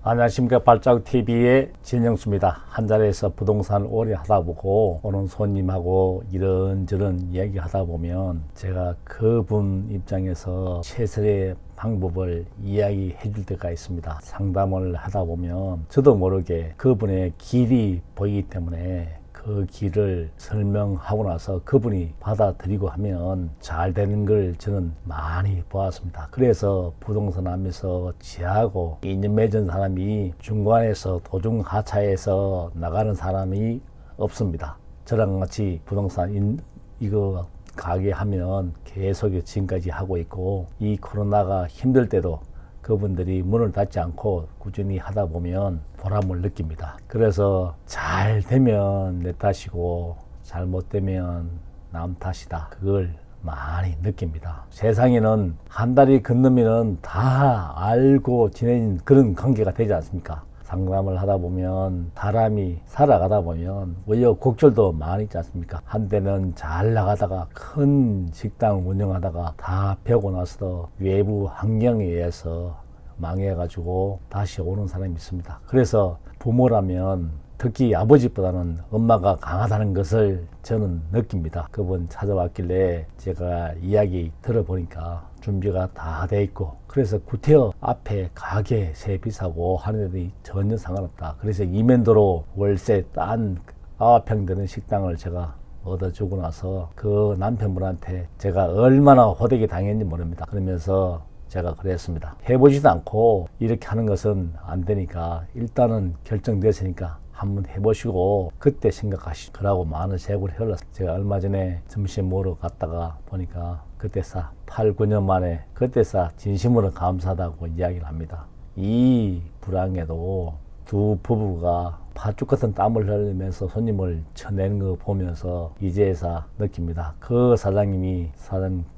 안녕하십니까. 발자국TV의 진영수입니다. 한자리에서 부동산 오래 하다 보고 오는 손님하고 이런저런 이야기 하다 보면 제가 그분 입장에서 최선의 방법을 이야기해 줄 때가 있습니다. 상담을 하다 보면 저도 모르게 그분의 길이 보이기 때문에 그 길을 설명하고 나서 그분이 받아들이고 하면 잘 되는 걸 저는 많이 보았습니다. 그래서 부동산 하면서 저하고 인연 맺은 사람이 중간에서 도중하차해서 나가는 사람이 없습니다. 저랑 같이 부동산 이거 가게 하면 계속 지금까지 하고 있고, 이 코로나가 힘들 때도 그분들이 문을 닫지 않고 꾸준히 하다 보면 보람을 느낍니다. 그래서 잘 되면 내 탓이고 잘못되면 남 탓이다, 그걸 많이 느낍니다. 세상에는 한 달이 건너면 다 알고 지내는 그런 관계가 되지 않습니까? 상담을 하다 보면 사람이 살아가다 보면 우여곡절도 많이 있지 않습니까? 한때는 잘 나가다가 큰 식당 운영하다가 다 배우고 나서 외부 환경에 의해서 망해가지고 다시 오는 사람이 있습니다. 그래서 부모라면 특히 아버지보다는 엄마가 강하다는 것을 저는 느낍니다. 그분 찾아왔길래 제가 이야기 들어보니까 준비가 다 돼 있고, 그래서 구태여 앞에 가게 세 비싸고 하는 데도 전혀 상관없다. 그래서 이면도로 월세 딴 9평 되는 식당을 제가 얻어주고 나서 그 남편분한테 제가 얼마나 호되게 당했는지 모릅니다. 그러면서 제가 그랬습니다. 해보지도 않고 이렇게 하는 것은 안 되니까 일단은 결정됐으니까 한번 해보시고 그때 생각하시죠. 그러고 많은 세월이 흘렀어요. 제가 얼마 전에 점심 먹으러 갔다가 보니까 그때 8, 9년 만에 그때 진심으로 감사하다고 이야기를 합니다. 이 불황에도 두 부부가 팥죽 같은 땀을 흘리면서 손님을 쳐내는 거 보면서 이제야 느낍니다. 그 사장님이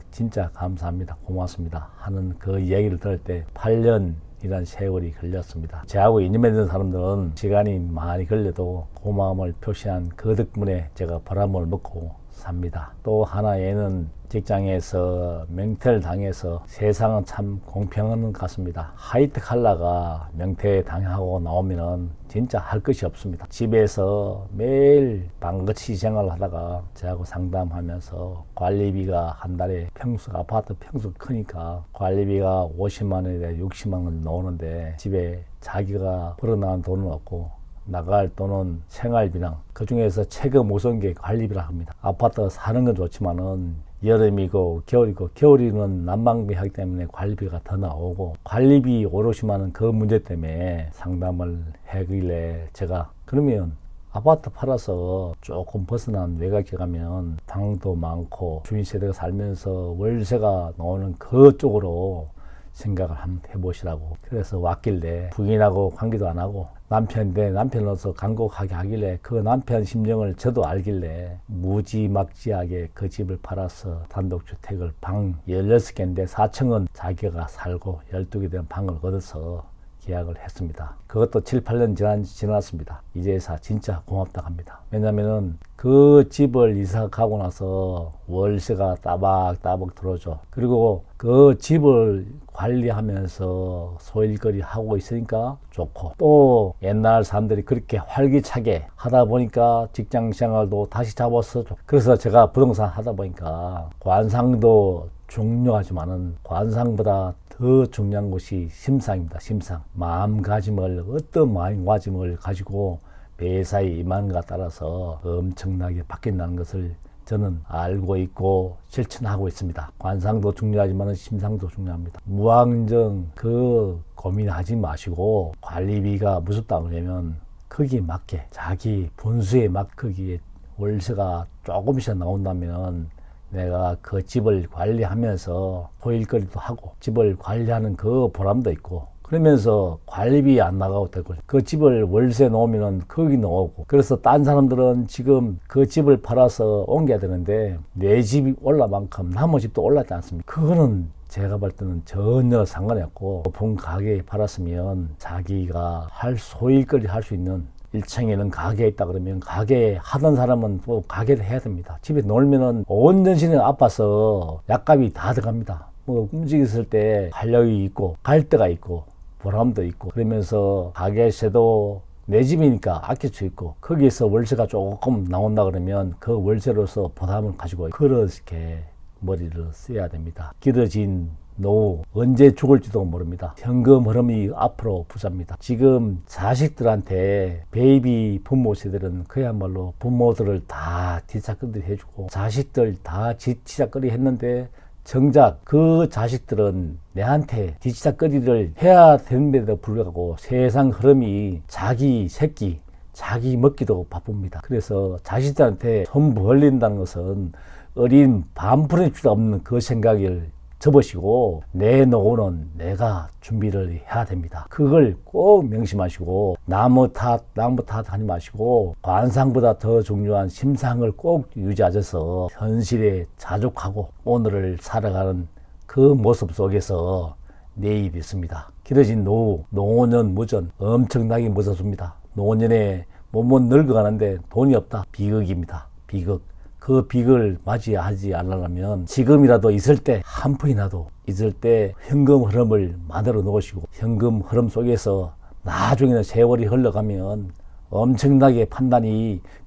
진짜 감사합니다, 고맙습니다 하는 그 이야기를 들을 때 8년이란 세월이 걸렸습니다. 저하고 인연 맺는 사람들은 시간이 많이 걸려도 고마움을 표시한 그 덕분에 제가 보람을 먹고 삽니다. 또 하나에는 직장에서 명퇴를 당해서 세상은 참 공평한 것 같습니다. 하이트 칼라가 명퇴 당하고 나오면 진짜 할 것이 없습니다. 집에서 매일 방긋이 생활을 하다가 저하고 상담하면서 관리비가 한 달에 아파트 평수 크니까 관리비가 50만 원에 60만 원 나오는데 집에 자기가 벌어나온 돈은 없고 나갈 돈은 생활비랑 그 중에서 최고 무서운 게 관리비라 합니다. 아파트 사는 건 좋지만은 여름이고 겨울이고, 겨울이면 난방비 하기 때문에 관리비가 더 나오고, 관리비 오롯이면은 그 문제 때문에 상담을 하길래 제가 그러면 아파트 팔아서 조금 벗어난 외곽에 가면 방도 많고 주인 세대가 살면서 월세가 나오는 그쪽으로 생각을 한번 해보시라고. 그래서 왔길래 부인하고 관계도 안 하고 남편인데 남편으로서 간곡하게 하길래 그 남편 심정을 저도 알길래 무지막지하게 그 집을 팔아서 단독주택을 방 16개인데 4층은 자기가 살고 12개 된 방을 얻어서 계약을 했습니다. 그것도 7, 8년 지났습니다. 이제야 진짜 고맙다고 합니다. 왜냐면은 그 집을 이사 가고 나서 월세가 따박따박 들어오죠. 그리고 그 집을 관리하면서 소일거리 하고 있으니까 좋고, 또 옛날 사람들이 그렇게 활기차게 하다 보니까 직장 생활도 다시 잡아서 좋고, 그래서 제가 부동산 하다 보니까 관상도 중요하지만은 관상보다 더 중요한 것이 심상입니다. 심상. 마음가짐을, 어떤 마음가짐을 가지고 매사에 임하는가 따라서 엄청나게 바뀐다는 것을 저는 알고 있고 실천하고 있습니다. 관상도 중요하지만 심상도 중요합니다. 무한정 그 고민하지 마시고, 관리비가 무섭다 그러면 거기에 맞게 자기 분수에 거기에 월세가 조금씩 나온다면 내가 그 집을 관리하면서 소일거리도 하고 집을 관리하는 그 보람도 있고, 그러면서 관리비 안 나가도 되고, 그 집을 월세 놓으면 거기 나오고. 그래서 딴 사람들은 지금 그 집을 팔아서 옮겨야 되는데 내 집이 올라 만큼 남의 집도 올랐지 않습니까? 그거는 제가 볼 때는 전혀 상관이 없고, 높은 가게에 팔았으면 자기가 소일거리 할 수 있는 1층에는 가게에 있다 그러면 가게 하던 사람은 또 가게를 해야 됩니다. 집에 놀면은 온 전신이 아파서 약값이 다 들어갑니다. 뭐 움직였을 때 활력이 있고 갈 데가 있고 보람도 있고, 그러면서 가게세도 내 집이니까 아낄 수 있고, 거기에서 월세가 조금 나온다 그러면 그 월세로서 보람을 가지고 그렇게 머리를 써야 됩니다. 길어진 노후, 언제 죽을지도 모릅니다. 현금 흐름이 앞으로 부자입니다. 지금 자식들한테 베이비 부모 세대들은 그야말로 부모들을 다 뒤짝거리 해주고 자식들 다 뒤짝거리 했는데, 정작 그 자식들은 내한테 뒤치다거리를 해야 되는데도 불구하고 세상 흐름이 자기 새끼, 자기 먹기도 바쁩니다. 그래서 자식들한테 손 벌린다는 것은 어린 반푼의 주도 없는 그 생각을 접으시고 내 노후는 내가 준비를 해야 됩니다. 그걸 꼭 명심하시고 나무 탓 하지 마시고 관상보다 더 중요한 심상을 꼭 유지하셔서 현실에 자족하고 오늘을 살아가는 그 모습 속에서 내일이 있습니다. 길어진 노후, 노년 무전 엄청나게 무섭습니다. 노년에 몸은 늙어가는데 돈이 없다. 비극입니다. 비극. 그 비극을 맞이하지 않으려면 지금이라도 있을 때 한 푼이라도 있을 때 현금 흐름을 만들어 놓으시고 현금 흐름 속에서 나중에는 세월이 흘러가면 엄청나게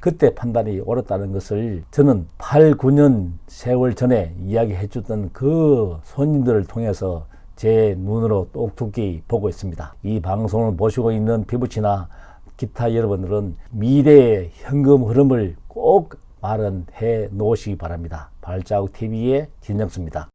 그때 판단이 옳았다는 것을 저는 8, 9년 세월 전에 이야기해 줬던 그 손님들을 통해서 제 눈으로 똑똑히 보고 있습니다. 이 방송을 보시고 있는 피부치나 기타 여러분들은 미래의 현금 흐름을 꼭 마련해 놓으시기 바랍니다. 발자국 TV의 진정수입니다.